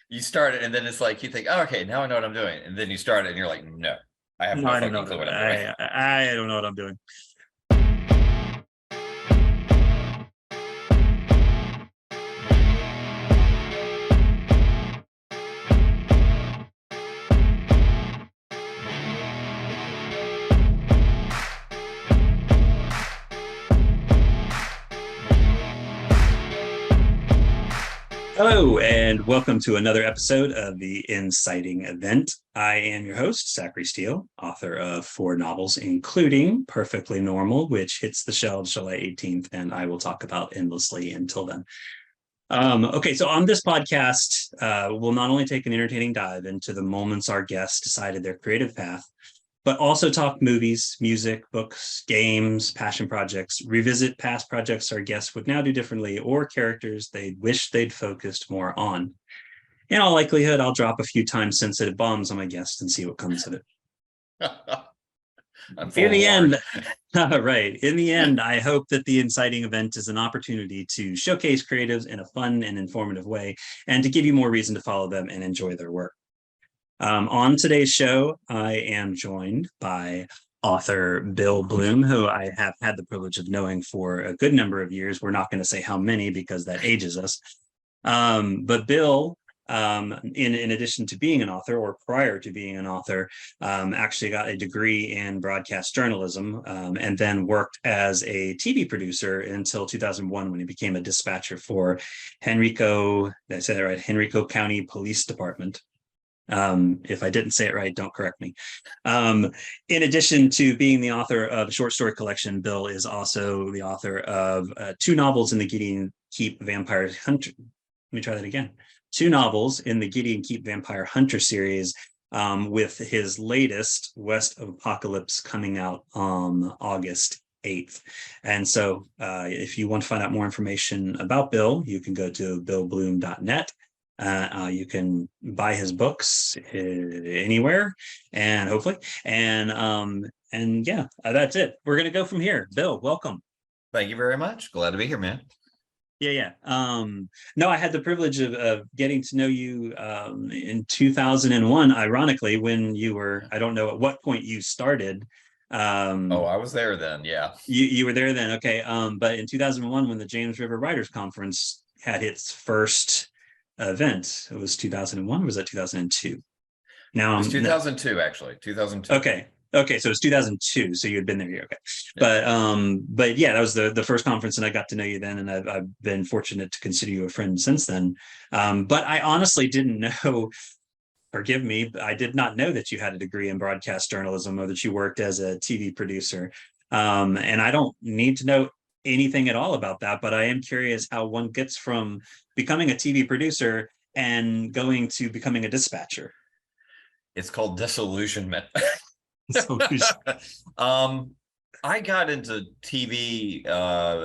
you start it, and then it's like you think, oh, okay, now I know what I'm doing, and then you start it, and you're like, no, I have No, no I don't know fucking clue what I'm doing. I don't know what I'm doing. Hello, and welcome to another episode of the Inciting event. I am your host, Zachary Steele, author of 4 novels, including Perfectly Normal, which hits the shelves July 18th, and I will talk about endlessly until then. So on this podcast, we'll not only take an entertaining dive into the moments our guests decided their creative path, but also talk movies, music, books, games, passion projects, revisit past projects our guests would now do differently, or characters they wish they'd focused more on. In all likelihood, I'll drop a few time-sensitive bombs on my guests and see what comes of it. I'm In the forewarned. end, right. In the end, I hope that the Inciting event is an opportunity to showcase creatives in a fun and informative way, and to give you more reason to follow them and enjoy their work. On today's show, I am joined by author Bill Blume, who I have had the privilege of knowing for a good number of years. We're not going to say how many because that ages us. But Bill, in addition to being an author, or prior to being an author, actually got a degree in broadcast journalism, and then worked as a TV producer until 2001 when he became a dispatcher for Henrico, did I say that right? Henrico County Police Department. If I didn't say it right, don't correct me. In addition to being the author of a short story collection, Bill is also the author of 2 novels in the Gideon Keep Vampire Hunter. Let me try that again. 2 novels in the Gideon Keep Vampire Hunter series, with his latest, West of Apocalypse, coming out on August 8th. And so if you want to find out more information about Bill, you can go to billblume.net. You can buy his books anywhere, and hopefully, and yeah, that's it. We're gonna go from here. Bill, welcome. Thank you very much. Glad to be here, man. Yeah. No, I had the privilege of getting to know you in 2001, ironically, when you were, I don't know at what point you started. Oh, I was there then. Yeah. You were there then. Okay. But in 2001, when the James River Writers Conference had its first event, it was 2001, or was that 2002? Now It was no. 2002, actually. 2002. Okay, so it's 2002, so you had been there. Okay. Yeah. But yeah, that was the first conference, and I got to know you then, and I've been fortunate to consider you a friend since then. But I honestly didn't know, forgive me, but I did not know that you had a degree in broadcast journalism, or that you worked as a TV producer. And I don't need to know anything at all about that, but I am curious how one gets from becoming a TV producer and going to becoming a dispatcher. It's called disillusionment. So I got into TV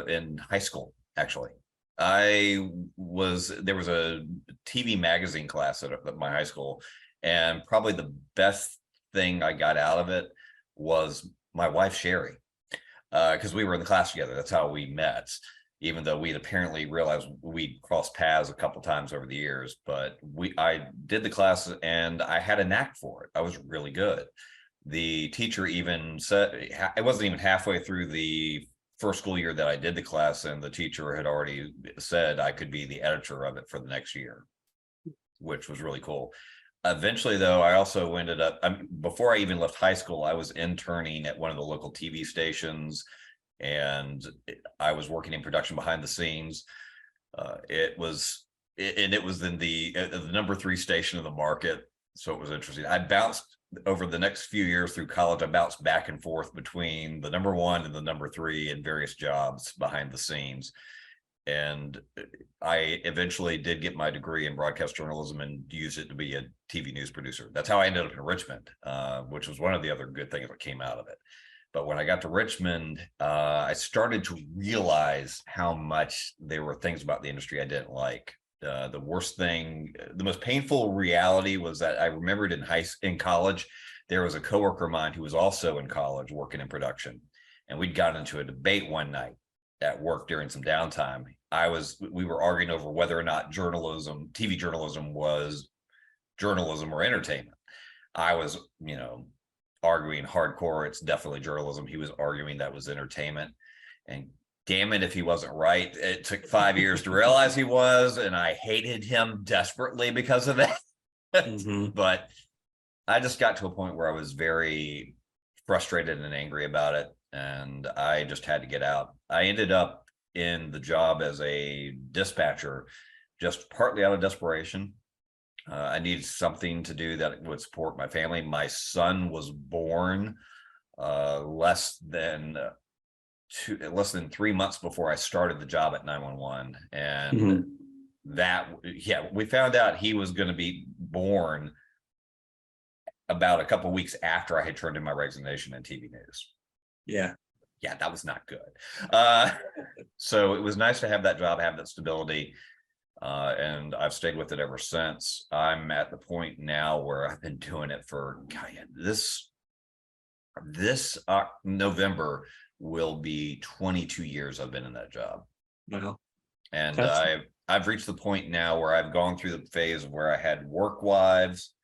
in high school, actually. There was a TV magazine class at my high school, and probably the best thing I got out of it was my wife, Sherry, because we were in the class together. That's how we met, even though we'd apparently realized we'd crossed paths a couple times over the years. But I did the class, and I had a knack for it. I was really good. The teacher even said, it wasn't even halfway through the first school year that I did the class, and the teacher had already said I could be the editor of it for the next year, which was really cool. Eventually, though, I also ended up, before I even left high school, I was interning at one of the local TV stations, and I was working in production behind the scenes. It was in the number 3 station of the market, so it was interesting. I bounced over the next few years through college. I bounced back and forth between the number 1 and the number 3 in various jobs behind the scenes. And I eventually did get my degree in broadcast journalism and used it to be a TV news producer. That's how I ended up in Richmond, which was one of the other good things that came out of it. But when I got to Richmond, I started to realize how much there were things about the industry I didn't like. The worst thing, the most painful reality was that I remembered in college, there was a coworker of mine who was also in college working in production. And we'd gotten into a debate one night at work during some downtime. we were arguing over whether or not TV journalism was journalism or entertainment. I was, arguing hardcore, it's definitely journalism. He was arguing that was entertainment. And damn it, if he wasn't right. It took 5 years to realize he was, and I hated him desperately because of that. But I just got to a point where I was very frustrated and angry about it, and I just had to get out. I ended up in the job as a dispatcher, just partly out of desperation. I needed something to do that would support my family. My son was born less than 3 months before I started the job at 911, and we found out he was going to be born about a couple of weeks after I had turned in my resignation in TV news. Yeah, that was not good. So it was nice to have that job, have that stability. And I've stayed with it ever since. I'm at the point now where I've been doing it for this November will be 22 years I've been in that job. Wow. And I've reached the point now where I've gone through the phase where I had work wives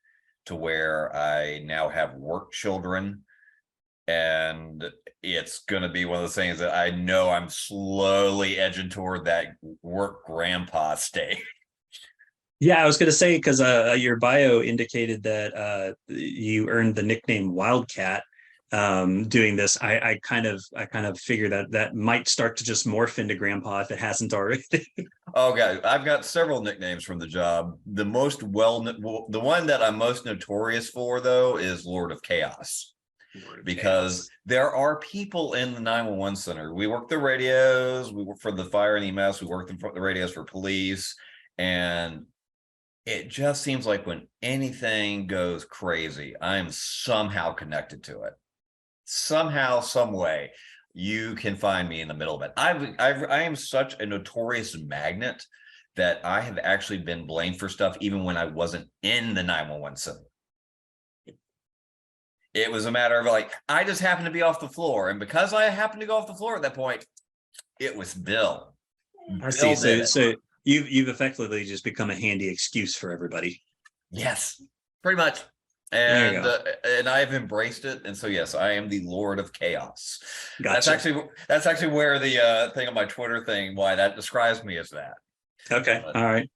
to where I now have work children. And it's going to be one of those things that I know I'm slowly edging toward that work grandpa stage. Yeah, I was going to say, because your bio indicated that you earned the nickname Wildcat doing this. I kind of figure that might start to just morph into grandpa if it hasn't already. Oh God, I've got several nicknames from the job. The one that I'm most notorious for, though, is Lord of Chaos. Because there are people in the 911 center. We work the radios, we work for the fire and EMS, we work the radios for police, and it just seems like when anything goes crazy, I'm somehow connected to it. Somehow, some way, you can find me in the middle of it. I am such a notorious magnet that I have actually been blamed for stuff even when I wasn't in the 911 center. It was a matter of I just happened to be off the floor. And because I happened to go off the floor at that point, it was Bill. I see. So you've effectively just become a handy excuse for everybody. Yes, pretty much. And I've embraced it. And so, yes, I am the Lord of Chaos. Gotcha. That's actually where the thing on my Twitter thing, why that describes me as that. Okay. All right.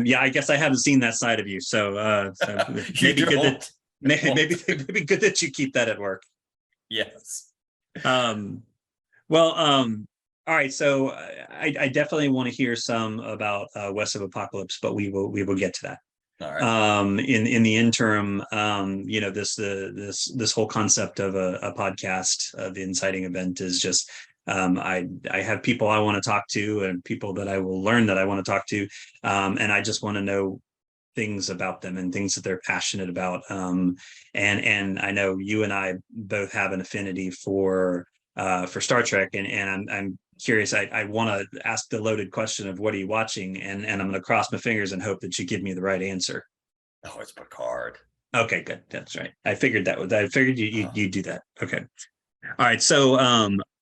Yeah, I guess I haven't seen that side of you. So maybe good that. Maybe good that you keep that at work. Yes. All right. So I definitely want to hear some about West of Apocalypse, but we will get to that. All right. In the interim, this whole concept of a podcast, the Inciting event, is just I have people I want to talk to and people that I will learn that I want to talk to, and I just want to know things about them and things that they're passionate about. And I know you and I both have an affinity for Star Trek, and I'm curious. I want to ask the loaded question of what are you watching, and I'm going to cross my fingers and hope that you give me the right answer. Oh, it's PICARD. Okay, good. That's right. I figured you do that. Okay. All right. So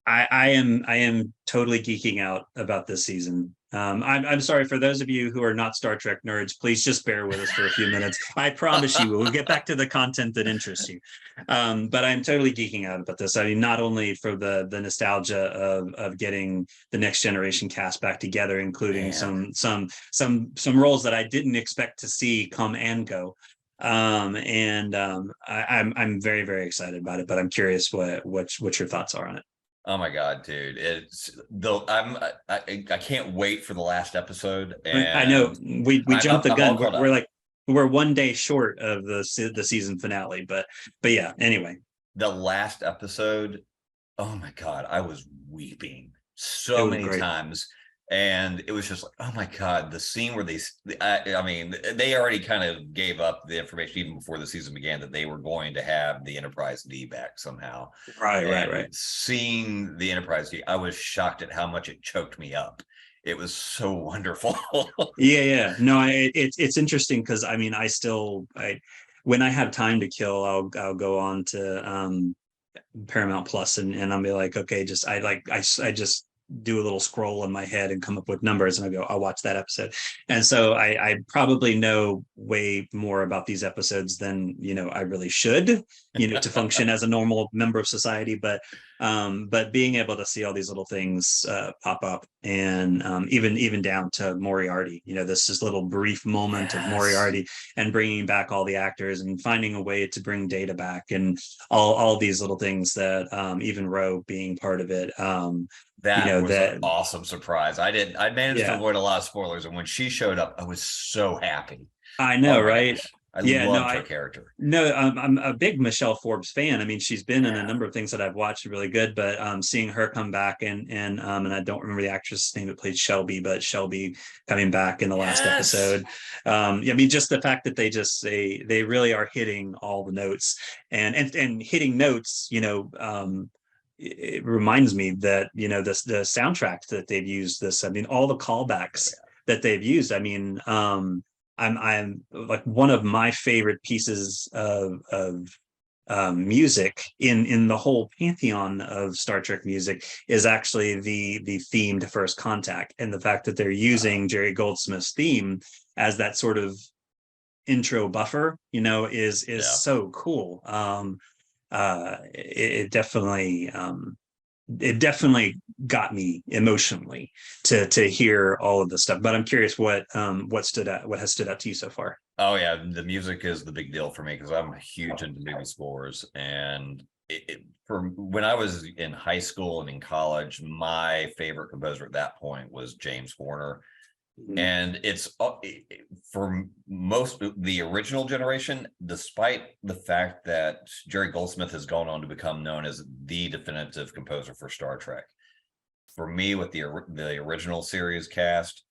I am totally geeking out about this season. I'm sorry for those of you who are not Star Trek nerds. Please just bear with us for a few minutes. I promise you, we'll get back to the content that interests you. But I'm totally geeking out about this. I mean, not only for the nostalgia of getting the Next Generation cast back together, including some roles that I didn't expect to see come and go. I'm very, very excited about it. But I'm curious what your thoughts are on it. Oh my God, dude. I can't wait for the last episode. And I know we jumped the gun. We're one day short of the season finale, but yeah, anyway. The last episode, oh my God, I was weeping so many times. And it was just like, oh my God, the scene where they already kind of gave up the information even before the season began that they were going to have the Enterprise D back somehow. Right. Seeing the Enterprise D, I was shocked at how much it choked me up. It was so wonderful. Yeah. No, it's interesting because I mean, when I have time to kill, I'll go on to Paramount Plus and I'll be like, okay, I just do a little scroll in my head and come up with numbers, and I go, I'll watch that episode. And so I probably know way more about these episodes than, I really should, to function as a normal member of society. But being able to see all these little things pop up, and even down to Moriarty, this little brief moment of Yes. Moriarty, and bringing back all the actors and finding a way to bring Data back, and all these little things that even Roe being part of it. That was an That, awesome surprise. I managed to yeah, avoid a lot of spoilers. And when she showed up, I was so happy. I know, Oh my right? gosh. I Yeah, no, loved her character. no, I'm a big Michelle Forbes fan. I mean, she's been in a Yeah. number of things that I've watched really good, but seeing her come back, and I don't remember the actress's name that played Shelby, but Shelby coming back in the last Yes. episode. I mean, just the fact that they really are hitting all the notes, and hitting notes, it reminds me that, the soundtrack that they've used this. I mean, all the Oh callbacks yeah. that they've used. I mean, I'm like, one of my favorite pieces of music in the whole pantheon of Star Trek music is actually the theme to First Contact, and the fact that they're Uh, using Jerry Goldsmith's theme as that sort of intro buffer, is yeah. so cool. It definitely, got me emotionally to hear all of this stuff. But I'm curious what has stood out to you so far. Oh yeah. The music is the big deal for me because I'm huge into movie scores. And for when I was in high school and in college, my favorite composer at that point was James Horner. Mhm. And it's for most the original generation, despite the fact that Jerry Goldsmith has gone on to become known as the definitive composer for Star Trek. For me, with the original series cast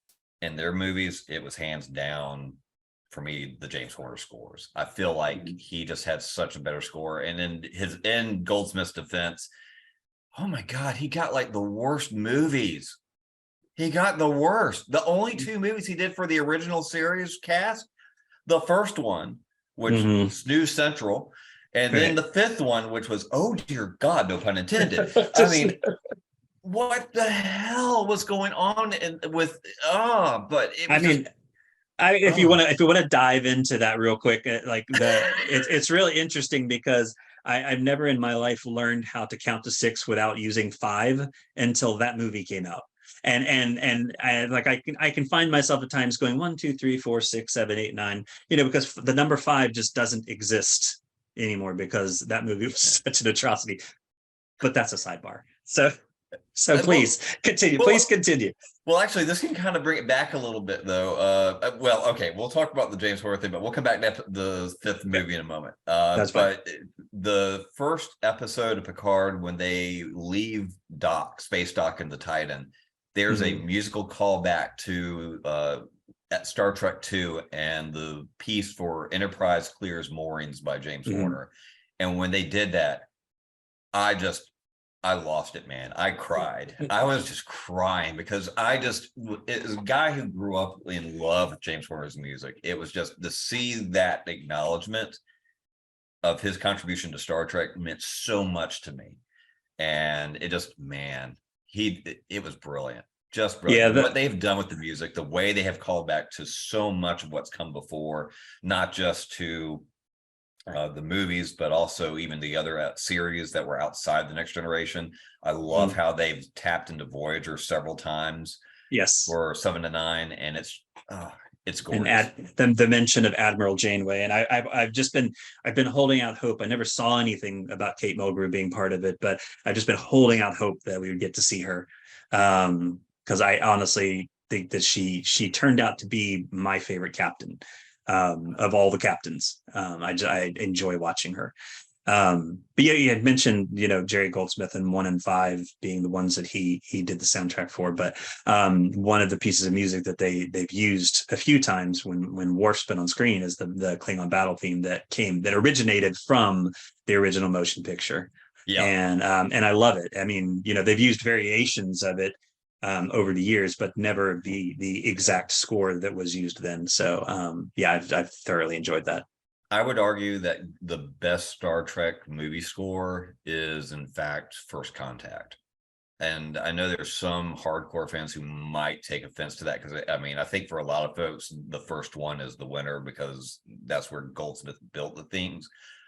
and their movies, it was hands down for me the James Horner scores. I feel like he just had such a better score. And in Goldsmith's defense, oh my God, he got like the worst movies. He got the worst. The only two movies he did for the original series cast, the first one, which Mhm. Snooze Central, and then Right. the fifth one, which was, oh dear God, no pun intended. I Just, mean, what the hell was going on with, but it I was just, mean, if you want oh, to dive into that real quick, like it's really interesting because I've never in my life learned how to count to six without using five until that movie came out. And I can find myself at times going 1, 2, 3, 4, 6, 7, 8, 9, because the number five just doesn't exist anymore because that movie was yeah. such an atrocity. But that's a sidebar. So Well, please continue. Please well, continue. well, actually, this can kind of bring it back a little bit, though. Well, okay, we'll talk about the James Horner thing, but we'll come back to the fifth Okay, movie in a moment. that's fine. But the first episode of Picard, when they leave Space Dock in the Titan, there's a Mhm. musical callback to at Star Trek II and the piece for Enterprise Clears Moorings by James Mhm. Horner. And when they did that, I just I lost it, man. I cried. I was just crying because as a guy who grew up in love with James Horner's music, it was just to see that acknowledgement of his contribution to Star Trek meant so much to me. And it just, man, it was brilliant. Just Yeah, brilliant. What they've done with the music, the way they have called back to so much of what's come before, not just to the movies, but also even the other series that were outside the Next Generation. I love mm, how they've tapped into Voyager several times yes. for 7 to 9, and it's And gorgeous. the mention of Admiral Janeway, and I've been holding out hope. I never saw anything about Kate Mulgrew being part of it, but I've just been holding out hope that we would get to see her, because I honestly think that she turned out to be my favorite captain, of all the captains. I enjoy watching her. But yeah, you had mentioned, Jerry Goldsmith and 1 and 5 being the ones that he did the soundtrack for. But one of the pieces of music that they've used a few times when Worf's been on screen is the Klingon battle theme that originated from the original motion picture. Yep. And I love it. I mean, they've used variations of it over the years, but never the exact score that was used then. So yeah, I've thoroughly enjoyed that. I would argue that the best Star Trek movie score is, in fact, First Contact. and I know there's some hardcore fans who might take offense to that, because I mean, I think for a lot of folks, the first one is the winner because that's where Goldsmith built the themes.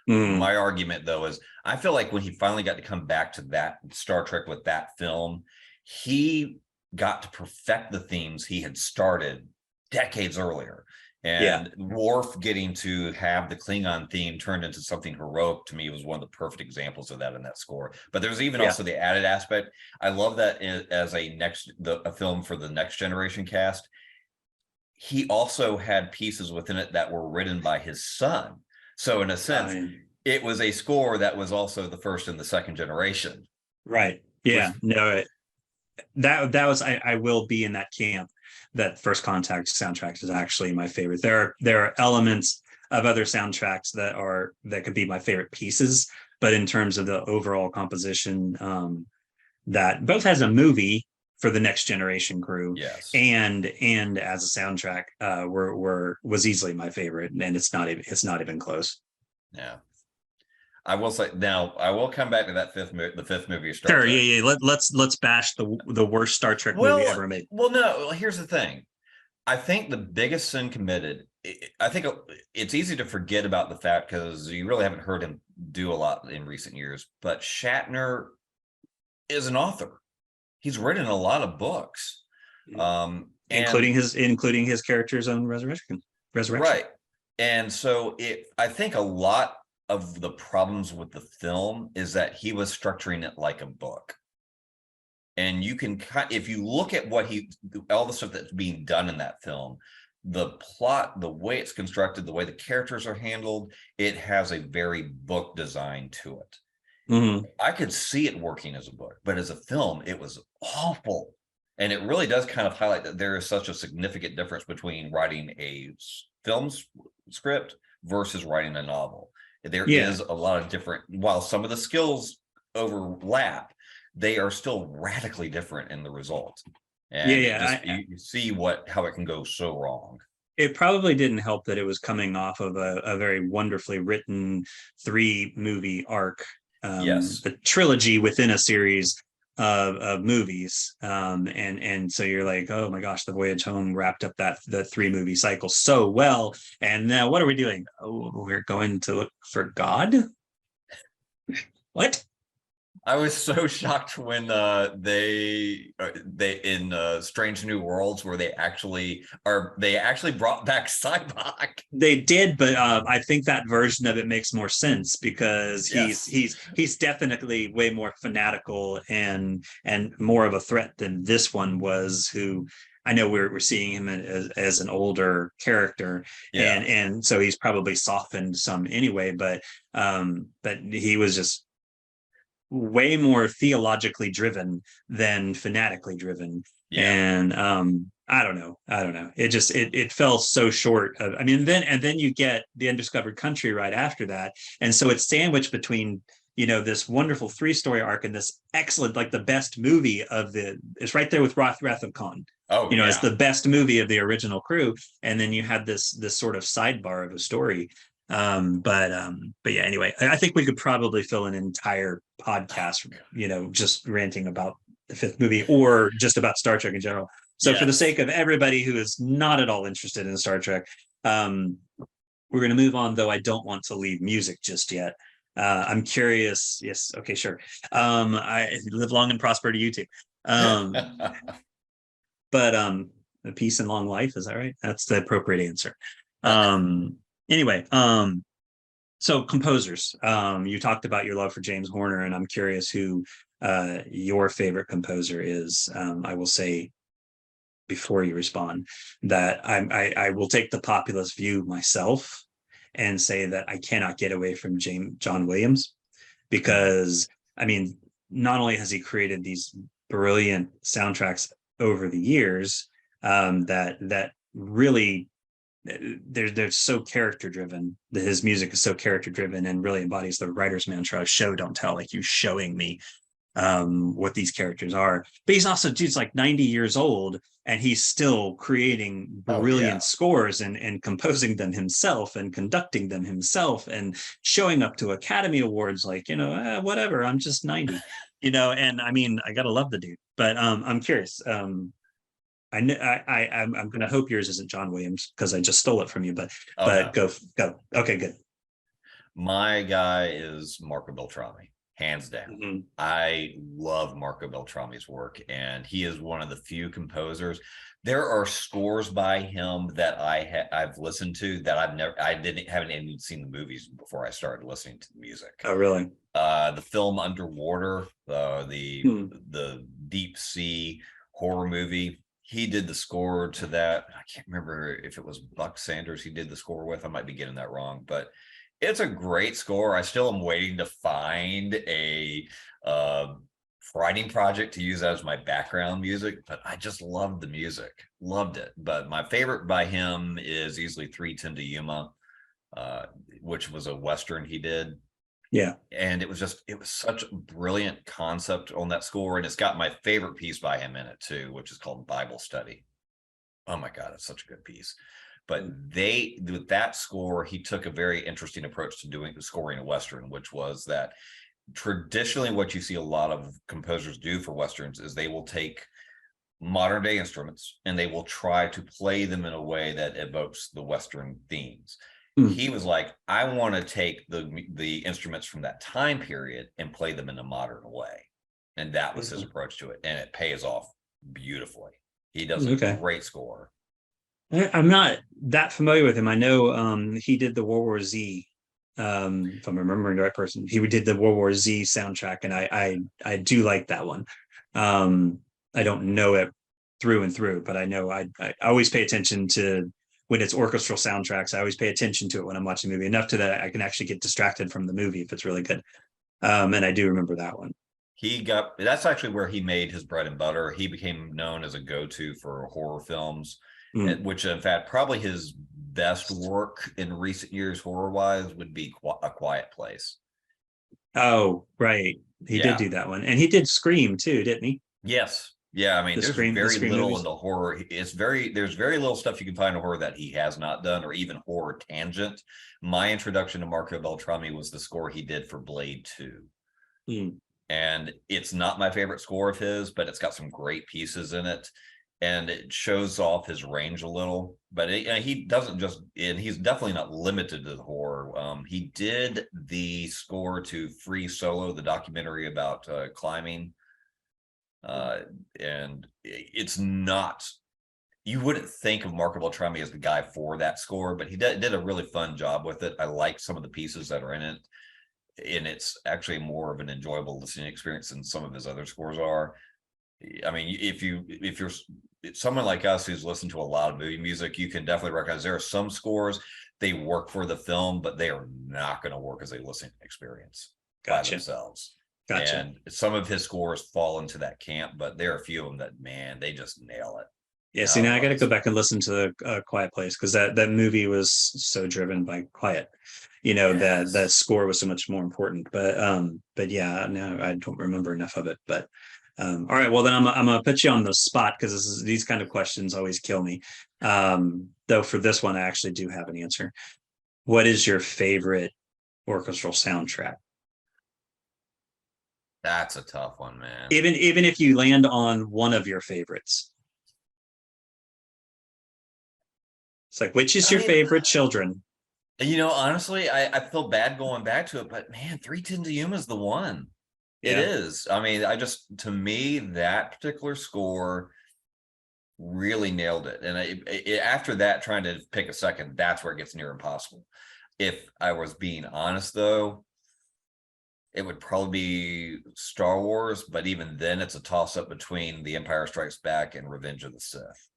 Mm, My argument, though, is I feel like when he finally got to come back to that Star Trek with that film, he got to perfect the themes he had started decades earlier. yeah. And Worf getting to have the Klingon theme turned into something heroic, to me, was one of the perfect examples of that in that score. But there's even Yeah. also the added aspect. I love that as a film for the Next Generation cast. He also had pieces within it that were written by his son. So in a sense, it was a score that was also the first and the second generation. Right. Which, Yeah. No, that was I will be in that camp. That First Contact soundtrack is actually my favorite. There are elements of other soundtracks that could be my favorite pieces, but in terms of the overall composition, that both has a movie for the Next Generation crew, yes, and as a soundtrack, was easily my favorite, and it's not even close. yeah. I will say now, I will come back to that the fifth movie of Star Sure, Trek. yeah, yeah. Let's bash the worst Star Trek movie Well, ever made. well, no. Here's the thing. I think the biggest sin committed. I think it's easy to forget about the fact because you really haven't heard him do a lot in recent years. But Shatner is an author. He's written a lot of books, and Including his character's own resurrection. right. And so I think a lot of the problems with the film is that he was structuring it like a book. And you can if you look at all the stuff that's being done in that film, the plot, the way it's constructed, the way the characters are handled, it has a very book design to it. Mm-hmm. I could see it working as a book, but as a film, it was awful. And it really does kind of highlight that there is such a significant difference between writing a film script versus writing a novel. There Yeah, is a lot of different, while some of the skills overlap, they are still radically different in the result. yeah, And yeah. you see how it can go so wrong. It probably didn't help that it was coming off of a very wonderfully written 3 movie arc, Yes. the trilogy within a series of movies, and so you're like, oh my gosh, the Voyage Home wrapped up the 3 movie cycle so well, and now what are we doing? Oh, we're going to look for God. What? I was so shocked when they in Strange New Worlds where they actually brought back Cybok. They did, but I think that version of it makes more sense because he's Yes. he's definitely way more fanatical and more of a threat than this one was. Who I know we're seeing him as an older character, Yeah. and so he's probably softened some anyway. But he was just way more theologically driven than fanatically driven, Yeah. and I don't know, it fell so short of, I mean, then you get The Undiscovered Country right after that, and so it's sandwiched between this wonderful 3-story arc and this excellent, like the best movie it's right there with Wrath of Khan, Oh as yeah. the best movie of the original crew, and then you had this sort of sidebar of a story. But yeah, anyway, I think we could probably fill an entire podcast, just ranting about the 5th movie or just about Star Trek in general. So for the Yes. sake of everybody who is not at all interested in Star Trek, we're going to move on, though I don't want to leave music just yet. I'm curious. Yes. Okay, sure. I live long and prosper to you too. But peace and long life, is that right? That's the appropriate answer. Anyway, so composers, you talked about your love for James Horner, and I'm curious who your favorite composer is. I will say, before you respond, that I will take the populist view myself and say that I cannot get away from John Williams, because I mean, not only has he created these brilliant soundtracks over the years, that really, they're so character driven. His music is so character driven and really embodies the writer's mantra: show don't tell, like you showing me what these characters are. But he's also, dude's like 90 years old and he's still creating Oh yeah. brilliant scores and composing them himself and conducting them himself and showing up to Academy Awards like, whatever, I'm just 90. And I mean, I gotta love the dude, but I'm curious. I know I'm gonna hope yours isn't John Williams because I just stole it from you, but Oh no, go. Okay, good. my guy is Marco Beltrami, hands down. Mhm. I love Marco Beltrami's work, and he is one of the few composers. There are scores by him that I've listened to that haven't even seen the movies before I started listening to the music. Oh, really? The film Underwater, the Hmm. the deep sea horror movie. He did the score to that. I can't remember if it was Buck Sanders he did the score with. I might be getting that wrong, but it's a great score. I still am waiting to find a uh, writing project to use as my background music, but I just loved the music, loved it. But my favorite by him is easily 3:10 to Yuma, uh, which was a Western he did. Yeah. And it was such a brilliant concept on that score. And it's got my favorite piece by him in it too, which is called Bible Study. Oh my God, it's such a good piece. But with that score, he took a very interesting approach to doing scoring a Western, which was that traditionally what you see a lot of composers do for Westerns is they will take modern day instruments and they will try to play them in a way that evokes the Western themes. Hmm. He was like, I want to take the instruments from that time period and play them in a modern way. And that was his approach to it. And it pays off beautifully. He does a Okay. great score. I'm not that familiar with him. I know he did the World War Z. If I'm remembering the right person, he did the World War Z soundtrack, and I do like that one. Um, I don't know it through and through, but I know I always pay attention to when it's orchestral soundtracks. I always pay attention to it when I'm watching a movie, enough to that I can actually get distracted from the movie if it's really good. And I do remember that one. That's actually where he made his bread and butter. He became known as a go-to for horror films, Mm. which in fact probably his best work in recent years horror wise would be A Quiet Place. Oh, right. He did Yeah. do that one, and he did Scream too, didn't he? Yes. Yeah. I mean, there's The very Scream little in movies. the horror. There's very little stuff you can find in horror that he has not done, or even horror tangent. My introduction to Marco Beltrami was the score he did for Blade 2. Mm. And it's not my favorite score of his, but it's got some great pieces in it, and it shows off his range a little. But he doesn't just, and he's definitely not limited to the horror. He did the score to Free Solo, the documentary about climbing, and it's not. You wouldn't think of Marco Beltrami as the guy for that score, but he did a really fun job with it. I like some of the pieces that are in it, and it's actually more of an enjoyable listening experience than some of his other scores are. I mean, if you're someone like us who's listened to a lot of movie music, you can definitely recognize there are some scores they work for the film, but they are not going to work as a listening experience by Gotcha. themselves. Gotcha. And some of his scores fall into that camp, but there are a few of them that, man, they just nail it. Yeah. I See, now I got love to this. go back and listen to the Quiet Place because that movie was so driven by quiet. That Yes. score was so much more important. But yeah, no, I don't remember enough of it. But all right, well then I'm gonna put you on the spot because these kind of questions always kill me. Though for this one, I actually do have an answer. What is your favorite orchestral soundtrack? That's a tough one, man. Even if you land on one of your favorites, it's like which is I your mean, favorite children? honestly, I feel bad going back to it, but man, 3:10 to Yuma is the one. It Yeah. is. I mean, to me, that particular score really nailed it. And after that, trying to pick a second, that's where it gets near impossible. If I was being honest, though, it would probably be Star Wars, but even then, it's a toss up between The Empire Strikes Back and Revenge of the Sith.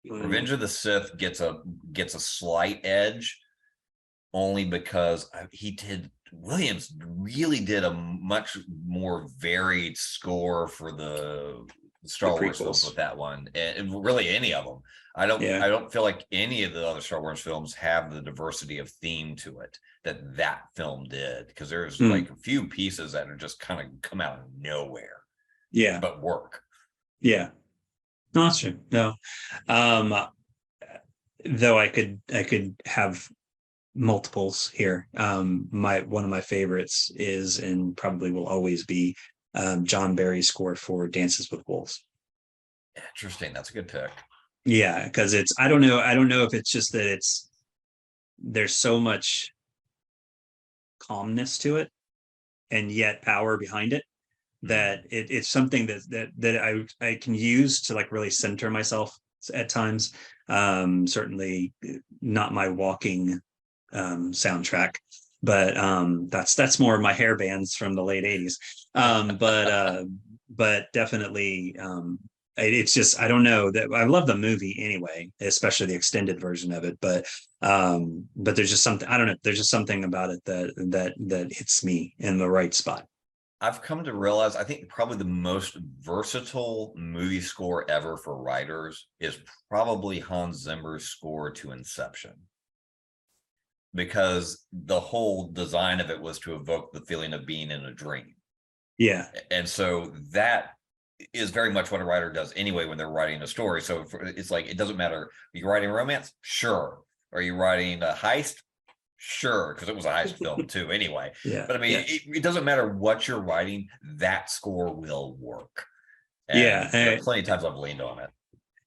Mm, Revenge of the Sith gets a slight edge only because Williams really did a much more varied score for the the Star Wars films prequels. with that one, and really any of them. I don't Yeah. I don't feel like any of the other Star Wars films have the diversity of theme to it that film did, because there's Mm, like a few pieces that are just kind of come out of nowhere yeah. but work. Yeah. No, that's true. No. Um, though I could have multiples here. My one of my favorites is and probably will always be John Barry's score for Dances with Wolves. Interesting. That's a good pick. Yeah, because it's I don't know if it's just that there's so much calmness to it and yet power behind it that it's something that I can use to like really center myself at times. Certainly not my walking soundtrack, but that's more of my hair bands from the late 80s. But definitely it's just I don't know that I love the movie anyway, especially the extended version of it. But there's just something I don't know. There's just something about it that hits me in the right spot. I've come to realize I think probably the most versatile movie score ever for writers is probably Hans Zimmer's score to Inception, because the whole design of it was to evoke the feeling of being in a dream. Yeah. And so that is very much what a writer does anyway when they're writing a story. So it's like, it doesn't matter. Are you writing romance? Sure. Are you writing a heist? Sure, because it was a heist film too anyway. Yeah. But I mean, it doesn't matter what you're writing, that score will work. And Yeah. plenty of times I've leaned on it.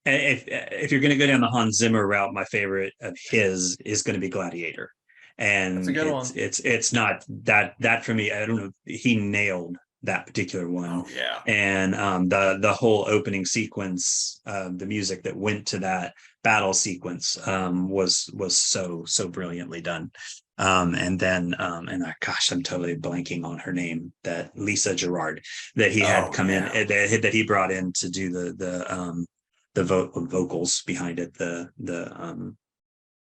If you're going to go down the Hans Zimmer route, my favorite of his is going to be Gladiator, That's a and good one. it's not that for me. I don't know. He nailed that particular one. Oh yeah. And the whole opening sequence, the music that went to that battle sequence was so brilliantly done. And then gosh, I'm totally blanking on her name. That Lisa Gerard that he had come in that he brought in to do the vocals behind it.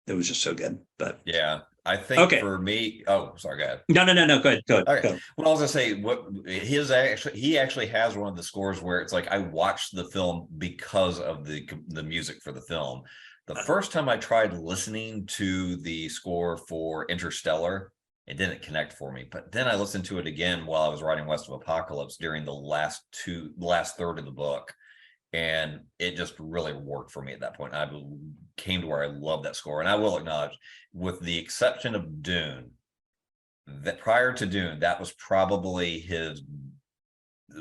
It was just so good. But yeah, I think for me, oh, sorry, go ahead. No. Go ahead. Okay. Go. Well, I was gonna say he actually has one of the scores where it's like I watched the film because of the music for the film. The first time I tried listening to the score for Interstellar, it didn't connect for me. But then I listened to it again while I was writing West of Apocalypse during the last third of the book. And it just really worked for me at that point. I came to where I love that score. And I will acknowledge, with the exception of Dune, that prior to Dune, that was probably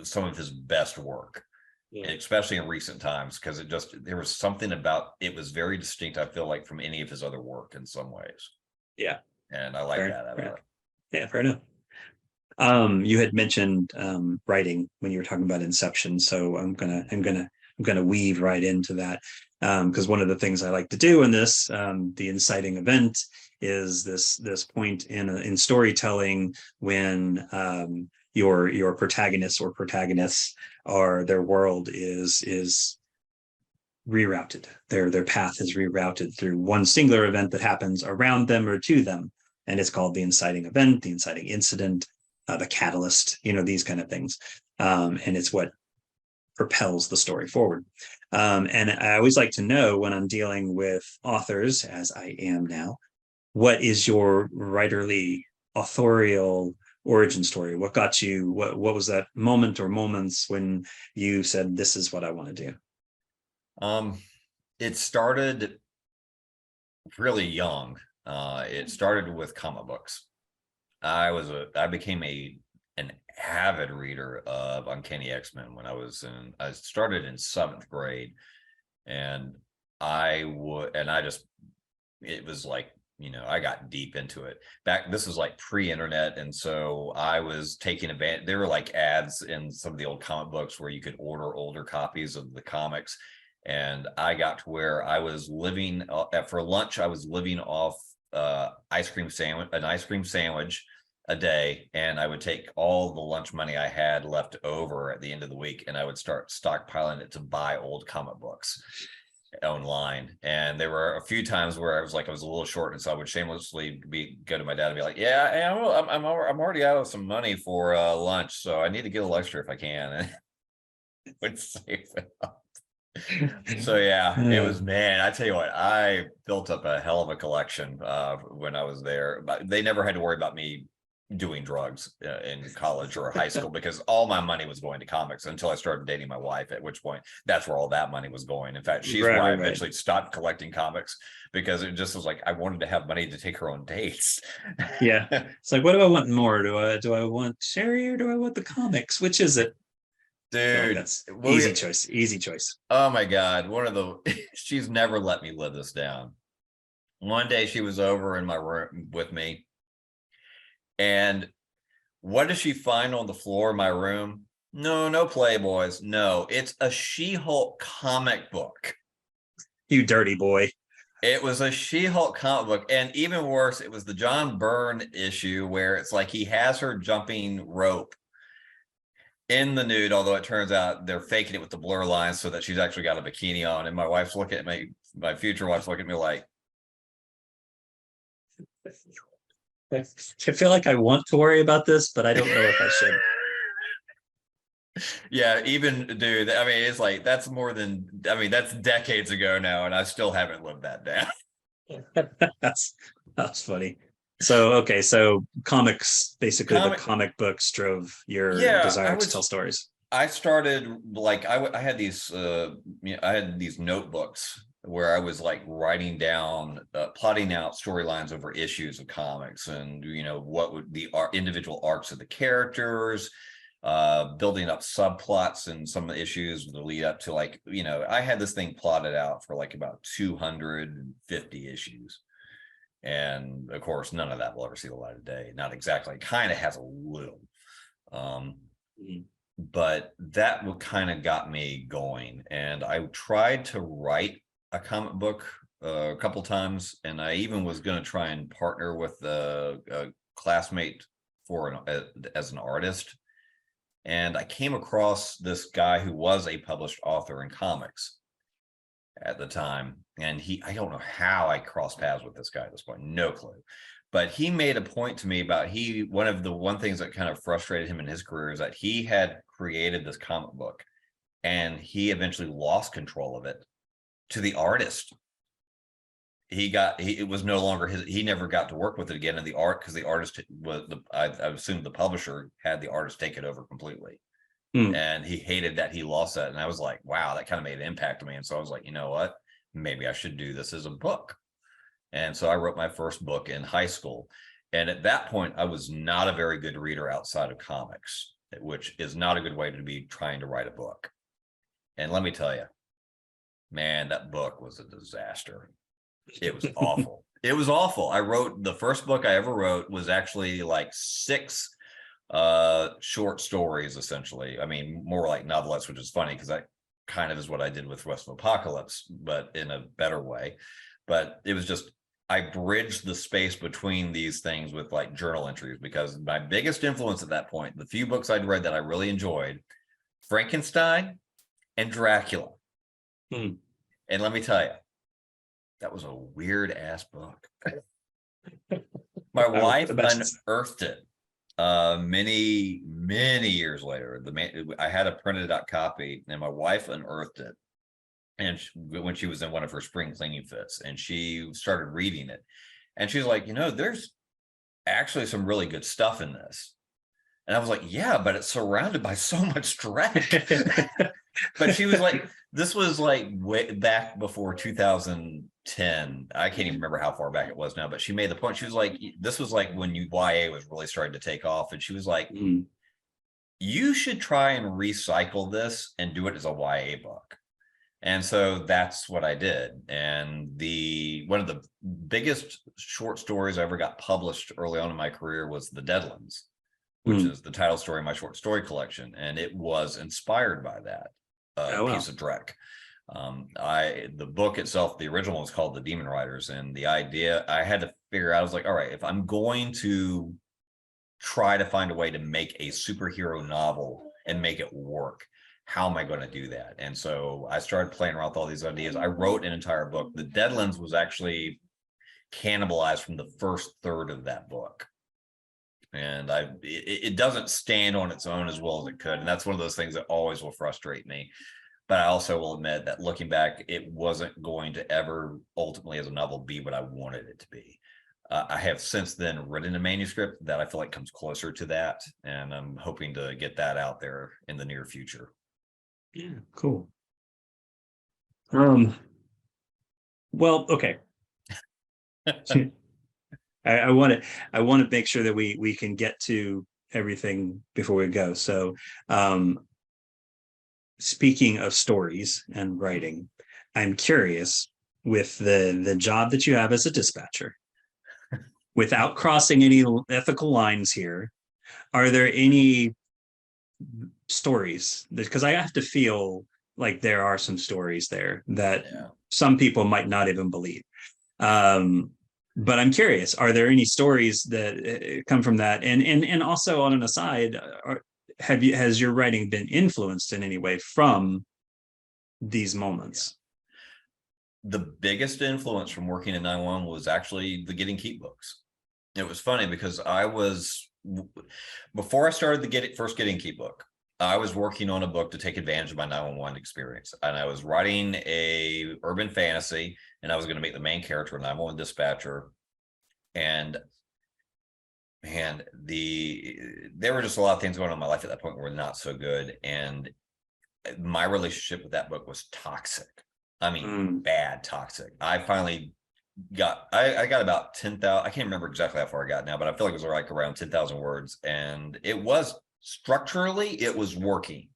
some of his best work. Yeah. Especially in recent times, because there was something about it was very distinct, I feel like, from any of his other work in some ways. Yeah. And I like that about it. Yeah, fair enough. You had mentioned writing when you were talking about Inception, so I'm gonna weave right into that, because one of the things I like to do in this the inciting event is this point in storytelling when your protagonist or protagonists are their world is rerouted. Their path is rerouted through one singular event that happens around them or to them, and it's called the inciting event, the inciting incident, the catalyst, these kind of things. And it's what propels the story forward. And I always like to know, when I'm dealing with authors, as I am now, what is your writerly authorial origin story? What got you, what was that moment or moments when you said, this is what I want to do? It started really young. It started with comic books. I became an avid reader of Uncanny X-Men when I started in 7th grade, and it was like, I got deep into it. This was like pre-internet, and so I was taking advantage. There were like ads in some of the old comic books where you could order older copies of the comics, and I got to where I was living for lunch. I was living off an ice cream sandwich a day, and I would take all the lunch money I had left over at the end of the week, and I would start stockpiling it to buy old comic books online. And there were a few times where I was a little short, and so I would shamelessly go to my dad and be like, yeah, I'm already out of some money for lunch, so I need to get a little extra if I can. And would save it up. So yeah, it was, man, I tell you what, I built up a hell of a collection when I was there, but they never had to worry about me doing drugs in college or high school, because all my money was going to comics until I started dating my wife, at which point that's where all that money was going. In fact, she's Right, why I right, right. eventually stopped collecting comics, because it just was like I wanted to have money to take her on dates. Yeah. It's like, what do I want more? Do I want Sherry or do I want the comics? Which is it? So Dude, that's easy choice. Easy choice. oh my God, one of the she's never let me live this down. One day she was over in my room with me, and what does she find on the floor of my room? No, no Playboys. No, it's a She-Hulk comic book. You dirty boy. It was a She-Hulk comic book. And even worse, it was the John Byrne issue where it's like he has her jumping rope in the nude, although it turns out they're faking it with the blur lines so that she's actually got a bikini on. And my wife's looking at me, my future wife's looking at me like, I feel like I want to worry about this, but I don't know if I should. yeah, even dude, I mean, it's like that's more than, I mean, that's decades ago now, and I still haven't lived that down. That's funny. So okay, so comics, basically the Comic, comic books drove your yeah, desire to tell stories. I started like I had these I had these notebooks where I was like writing down plotting out storylines over issues of comics, and what would the individual arcs of the characters, building up subplots and some of the issues that lead up to, like, I had this thing plotted out for like about 250 issues. And of course, none of that will ever see the light of day. Not exactly. Kind of has a little. Mhm. But that what kind of got me going. And I tried to write a comic book a couple times, and I even was going to try and partner with a classmate as an artist. And I came across this guy who was a published author in comics at the time. And I don't know how I crossed paths with this guy at this point, no clue. But he made a point to me about one things that kind of frustrated him in his career is that he had created this comic book and he eventually lost control of it to the artist. It was no longer his, he never got to work with it again in the art, because the artist was I assume the publisher had the artist take it over completely. And he hated that he lost that. And I was like, wow, that kind of made an impact on me. And so I was like, you know what, maybe I should do this as a book. And so I wrote my first book in high school. And at that point, I was not a very good reader outside of comics, which is not a good way to be trying to write a book. And let me tell you, man, that book was a disaster. It was awful. It was awful. I wrote the first book I ever wrote was actually like 6 short stories, essentially. I mean, more like novelettes, which is funny because that kind of is what I did with West of Apocalypse, but in a better way. But it was just, I bridged the space between these things with like journal entries, because my biggest influence at that point, the few books I'd read that I really enjoyed, Frankenstein and Dracula. And let me tell you, that was a weird ass book. My wife unearthed it many years later. I had a printed out copy, and my wife unearthed it, and when she was in one of her spring cleaning fits, and she started reading it, and she's like, there's actually some really good stuff in this. And I was like, yeah, but it's surrounded by so much dreck. But she was like, this was like way back before 2010. I can't even remember how far back it was now, but she made the point. She was like, this was like when YA was really starting to take off. And she was like, you should try and recycle this and do it as a YA book. And so that's what I did. And one of the biggest short stories I ever got published early on in my career was The Deadlands, which is the title story of my short story collection. And it was inspired by that piece of dreck. The book itself, the original was called The Demon Riders. And the idea I had to figure out, I was like, all right, if I'm going to try to find a way to make a superhero novel and make it work, how am I going to do that? And so I started playing around with all these ideas. I wrote an entire book. The Deadlands was actually cannibalized from the first third of that book. And it doesn't stand on its own as well as it could. And that's one of those things that always will frustrate me. But I also will admit that looking back, it wasn't going to ever ultimately as a novel be what I wanted it to be. I have since then written a manuscript that I feel like comes closer to that, and I'm hoping to get that out there in the near future. Yeah, cool. Well, okay. I want to make sure that we can get to everything before we go. So, speaking of stories and writing, I'm curious, with the job that you have as a dispatcher, without crossing any ethical lines here, are there any stories, because I have to feel like there are some stories there that Yeah. some people might not even believe. But I'm curious, are there any stories that come from that? And also, on an aside, has your writing been influenced in any way from these moments? The biggest influence from working in 911 was actually the Get and Keep books. It was funny because before I started the first Get and Keep book, I was working on a book to take advantage of my 911 experience. And I was writing a urban fantasy, and I was going to make the main character a 911 dispatcher. And man, there were just a lot of things going on in my life at that point were not so good. And my relationship with that book was toxic. I mean, bad toxic. I finally I got about 10,000. I can't remember exactly how far I got now, but I feel like it was like around 10,000 words. And it was structurally, it was working.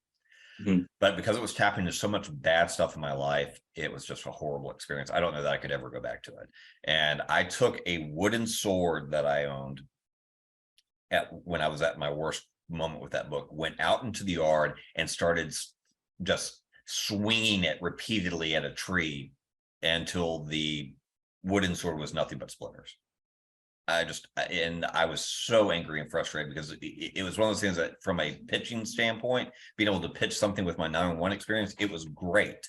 But because it was tapping into so much bad stuff in my life, it was just a horrible experience. I don't know that I could ever go back to it. And I took a wooden sword that I owned when I was at my worst moment with that book, went out into the yard and started just swinging it repeatedly at a tree until the wooden sword was nothing but splinters. I was so angry and frustrated because it was one of those things that, from a pitching standpoint, being able to pitch something with my 911 experience, it was great.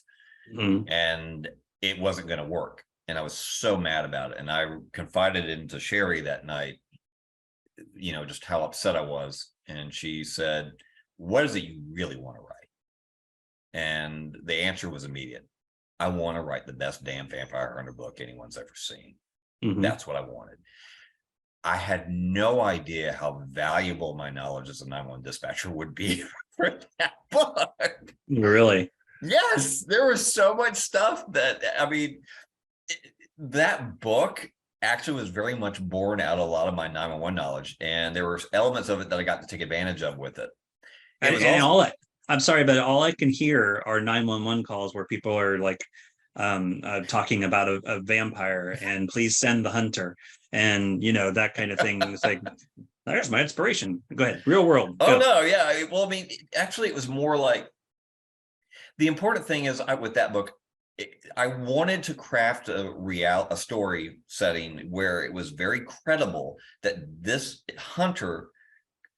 And it wasn't going to work. And I was so mad about it. And I confided into Sherry that night, just how upset I was. And she said, "What is it you really want to write?" And the answer was immediate. I want to write the best damn vampire hunter book anyone's ever seen. That's what I wanted. I had no idea how valuable my knowledge as a 911 dispatcher would be for that book. Really? Yes, there was so much stuff that, that book actually was very much born out of a lot of my 911 knowledge, and there were elements of it that I got to take advantage of with it. I'm sorry, but all I can hear are 911 calls where people are like talking about a vampire and please send the hunter and that kind of thing. It's like, there's my inspiration. Go ahead, real world. Oh no, yeah. Well, actually, it was more like, the important thing is, with that book, I wanted to craft a story setting where it was very credible that this hunter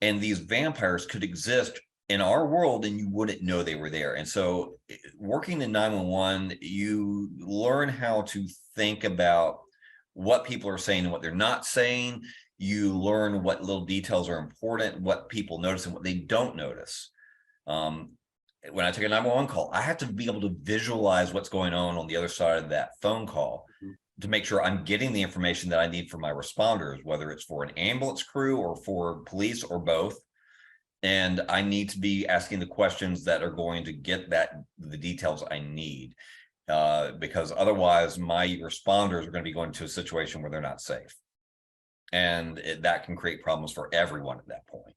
and these vampires could exist in our world and you wouldn't know they were there. And so working in 911, you learn how to think about what people are saying and what they're not saying. You learn what little details are important, what people notice and what they don't notice. When I take a 911 call, I have to be able to visualize what's going on the other side of that phone call to make sure I'm getting the information that I need for my responders, whether it's for an ambulance crew or for police or both. And I need to be asking the questions that are going to get the details I need, because otherwise my responders are going to be going to a situation where they're not safe. And that can create problems for everyone at that point.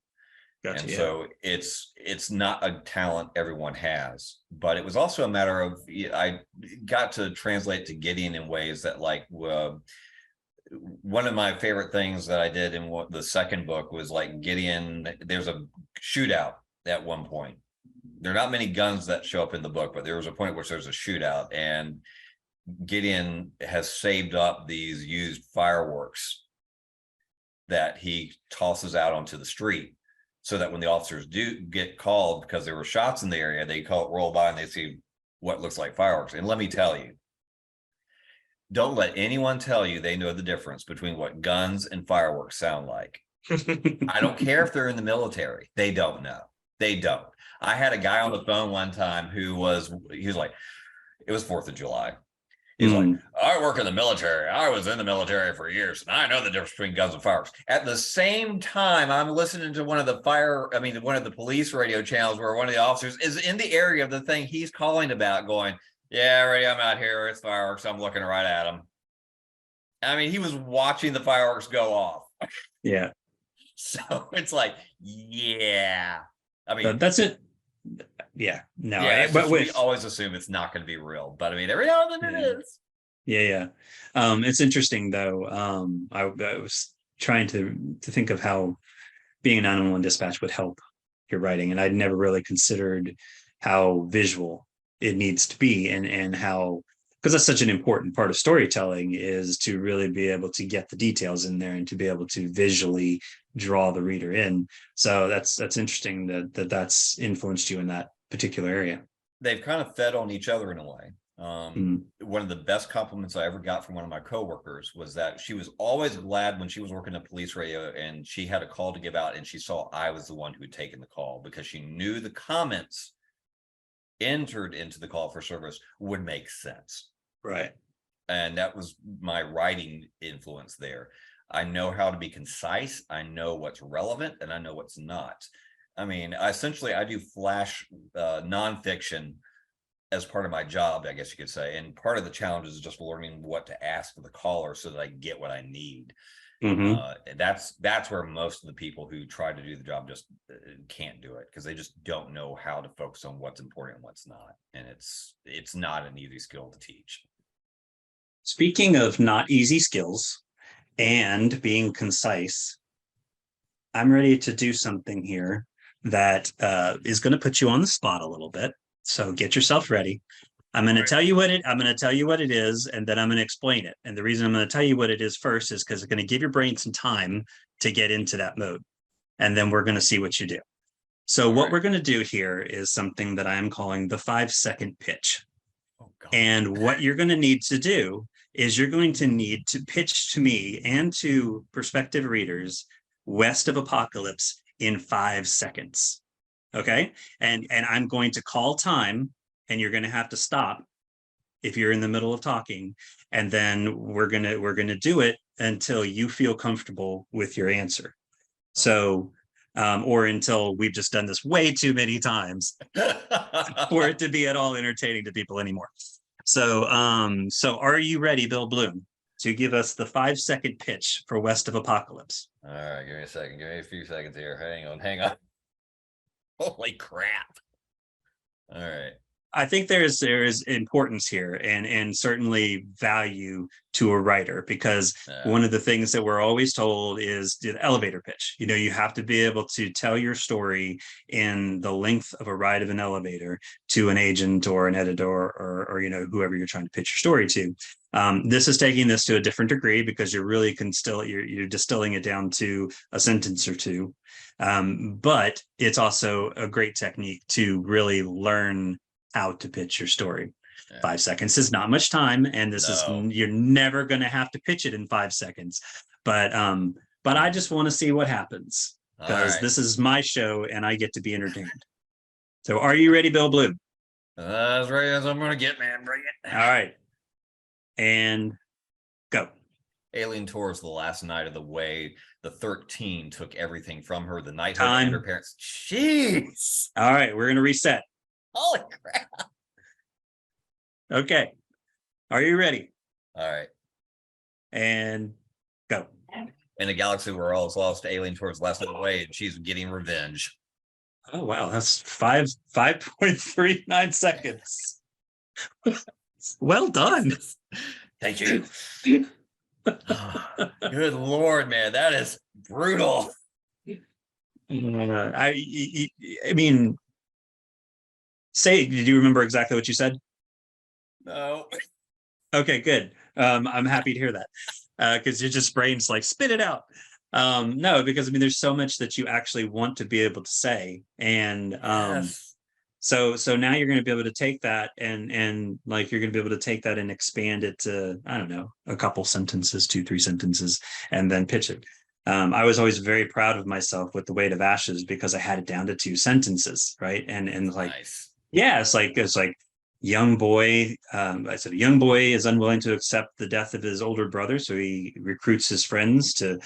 Gotcha, and so it's not a talent everyone has, but it was also a matter of, I got to translate to Gideon in ways that, like, one of my favorite things that I did in the second book was, like, Gideon, there's a shootout at one point. There are not many guns that show up in the book, but there was a point where there's a shootout, and Gideon has saved up these used fireworks that he tosses out onto the street, so that when the officers do get called because there were shots in the area, they roll by and they see what looks like fireworks. And let me tell you, don't let anyone tell you they know the difference between what guns and fireworks sound like. I don't care if they're in the military. They don't know. They don't. I had a guy on the phone one time he was like, it was 4th of July. He's like, I work in the military. I was in the military for years, and I know the difference between guns and fireworks. At the same time, I'm listening to one of the police radio channels where one of the officers is in the area of the thing he's calling about, going, yeah, ready, I'm out here. It's fireworks. I'm looking right at them. I mean, he was watching the fireworks go off. Yeah. So it's like, yeah. I mean, that's it. Yeah. No, yeah, we always assume it's not going to be real, but I mean, every now and then it is. Yeah. It's interesting though. I was trying to think of how being an 911 dispatch would help your writing, and I'd never really considered how visual it needs to be, and how, because that's such an important part of storytelling, is to really be able to get the details in there and to be able to visually draw the reader in. So that's interesting that's influenced you in that particular area. They've kind of fed on each other in a way. One of the best compliments I ever got from one of my coworkers was that she was always glad when she was working at police radio and she had a call to give out and she saw I was the one who had taken the call, because she knew the comments entered into the call for service would make sense. Right. And that was my writing influence there. I know how to be concise. I know what's relevant and I know what's not. I mean, I do flash nonfiction as part of my job, I guess you could say. And part of the challenge is just learning what to ask for the caller so that I get what I need. And that's where most of the people who try to do the job just can't do it, because they just don't know how to focus on what's important and what's not. And it's not an easy skill to teach. Speaking of not easy skills and being concise, I'm ready to do something here that is going to put you on the spot a little bit. So get yourself ready. I'm going to tell you what it is, and then I'm going to explain it. And the reason I'm going to tell you what it is first is because it's going to give your brain some time to get into that mode. And then we're going to see what you do. So what we're going to do here is something that I'm calling the 5-second pitch. Oh, God. And what you're going to need to do is you're going to need to pitch to me and to prospective readers West of Apocalypse in 5 seconds. Okay. And I'm going to call time, and you're going to have to stop if you're in the middle of talking. And then we're going to do it until you feel comfortable with your answer. So, or until we've just done this way too many times for it to be at all entertaining to people anymore. So are you ready, Bill Blume, to give us the 5-second pitch for West of Apocalypse? All right. Give me a second. Give me a few seconds here. Hang on. Holy crap. All right. I think there is importance here and certainly value to a writer, because one of the things that we're always told is the elevator pitch. You know, you have to be able to tell your story in the length of a ride of an elevator to an agent or an editor or you know, whoever you're trying to pitch your story to. This is taking this to a different degree, because you're really you're distilling it down to a sentence or two. But it's also a great technique to really learn how to pitch your story. 5 seconds is not much time, and you're never going to have to pitch it in 5 seconds. But I just want to see what happens, because this is my show and I get to be entertained. So are you ready, Bill Blume? As ready as I'm going to get, man. Bring it. All right. And go. Alien tours the last night of the way. The 13 took everything from her. The knighthood and her parents. Jeez. All right. We're going to reset. Holy crap. Okay. Are you ready? All right. And go. In a galaxy where all is lost, alien tours the last night of the way, and she's getting revenge. Oh, wow. That's 5.39 seconds. Well done. Thank you. Good Lord, man. That is brutal. I mean, did you remember exactly what you said? No. Okay, good. I'm happy to hear that, because your just brain's like, spit it out. No, because I mean, there's so much that you actually want to be able to say, and yes. So now you're going to be able to take that and like you're going to be able to take that and expand it to, I don't know, a couple sentences, 2-3 sentences, and then pitch it. I was always very proud of myself with The Weight of Ashes, because I had it down to 2 sentences, right? And like, nice. Yeah, it's like young boy, I said, a young boy is unwilling to accept the death of his older brother, so he recruits his friends to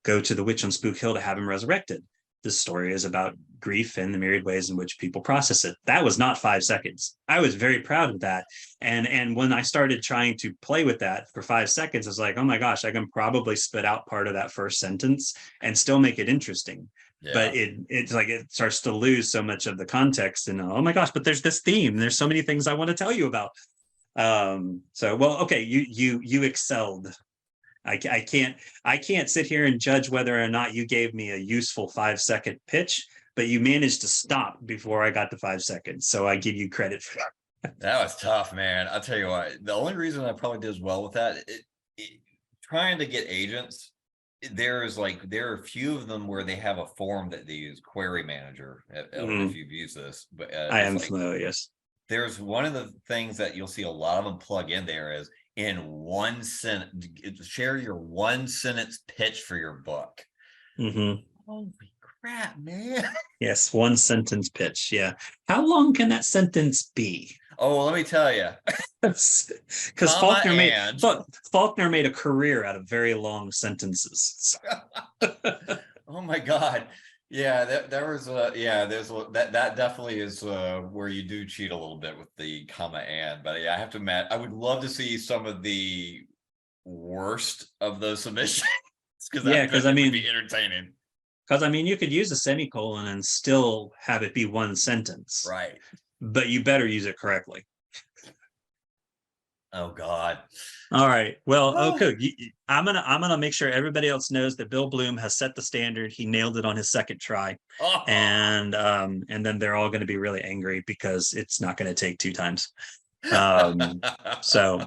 go to the witch on Spook Hill to have him resurrected. This story is about grief and the myriad ways in which people process it. That was not 5 seconds. I was very proud of that. And when I started trying to play with that for 5 seconds, I was like, oh my gosh, I can probably spit out part of that first sentence and still make it interesting. But Yeah. it's like it starts to lose so much of the context. And oh my gosh, but there's this theme. There's so many things I want to tell you about. So well, okay, you excelled. I can't sit here and judge whether or not you gave me a useful 5 second pitch, but you managed to stop before I got to 5 seconds. So I give you credit for that. That was tough, man. I'll tell you what, the only reason I probably did as well with that, trying to get agents, there are a few of them where they have a form that they use, Query Manager. I don't know if you've used this, but I it's am like, familiar, yes. there's one of the things that you'll see a lot of them plug in there is in one sentence, share your 1 sentence pitch for your book. Holy crap, man. Yes, 1 sentence pitch. Yeah. How long can that sentence be? Oh, let me tell you. Because Comma and. Faulkner made a career out of very long sentences. Oh my God. Yeah, there's that definitely is where you do cheat a little bit with the comma and, but yeah, I have to admit, I would love to see some of the worst of those submissions because Yeah, that would be entertaining. because I mean, you could use a semicolon and still have it be one sentence, Right. but you better use it correctly. Oh God. All right. Well, okay. I'm gonna make sure everybody else knows that Bill Blume has set the standard. He nailed it on his second try, and then they're all going to be really angry because it's not going to take 2 times. So,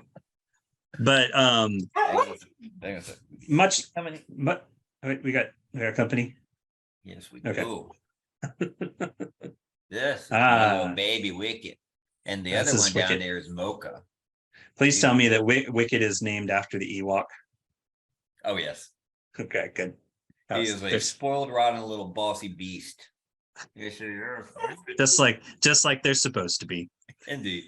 but Hang on a second. much. How many? But we got company. Yes, we Okay. do. This Ah, baby Wicket, and the this other is one down Wicket. there is Mocha. Please tell me that Wicket is named after the Ewok. Oh yes, Okay, good. he is a spoiled, rotten little bossy beast. Yes, sir. just like they're supposed to be. Indeed.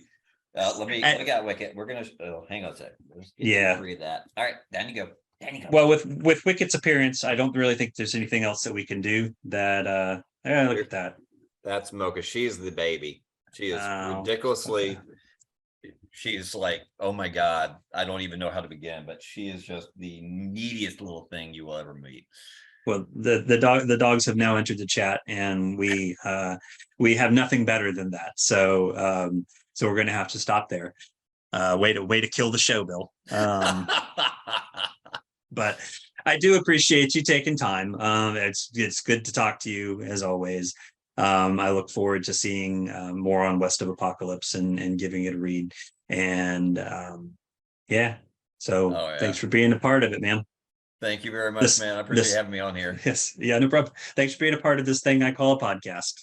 We got Wicket. We're gonna hang on a second. Yeah. Free of that. All right, down you go. Down you go. Well, with Wicket's appearance, I don't really think there's anything else that we can do. That look at that. That's Mocha. She's the baby. She is ridiculously. She's like, oh my God, I don't even know how to begin, but she is just the neediest little thing you will ever meet. Well, the dogs have now entered the chat, and we have nothing better than that. So so we're going to have to stop there. Way to kill the show, Bill. But I do appreciate you taking time. It's good to talk to you as always. I look forward to seeing more on West of Apocalypse and giving it a read. And yeah, so thanks for being a part of it, man. Thank you very much, man. I appreciate having me on here. Yes. Yeah, no problem. Thanks for being a part of this thing I call a podcast.